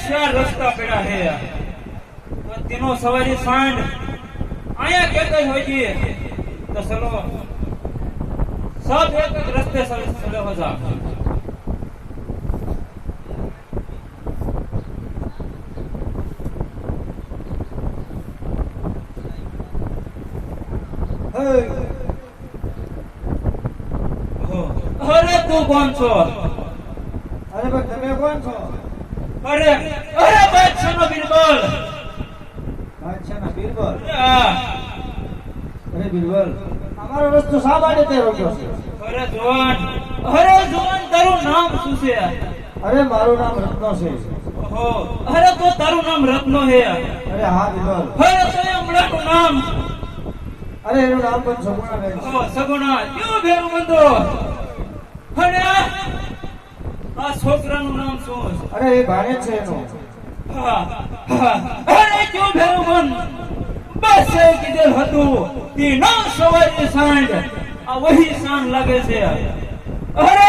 ચાર રસ્તા પડ્યા હે તો તેનો સવારી સાંડ આયા કેતો હોય છે તો ચલો सब एक एक रास्ते चले हो जा अरे तू कौन छो? अरे भाई તમે કોણ છો? अरे अरे बादशाह नो बिरबल બાદશાહના બીરબલ. हाँ અરે બીરબલ, અમારો રસ્તો શા માટે તે રોક્યો છે? अरे जवान ताરું नाम શું છે? અરે મારું નામ રત્નો છે. हो अरे तो ताરું नाम रत्नो है અરે હા બીરબલ. अरे तो હમણાં નું નામ અરે એનું નામ પણ સગુણાબેન છે. ઓ સગુણા કેવો ભેરું બંધો અને આ છોકરાનું નામ શું છે? અરે એ ભાણેજ છે એનો. હા અરે કેવો ભેરું બંધ બસ એ કીધેલ હતું તે નામ સવારી સાંજ આ વહી સાંજ લાગે છે અરે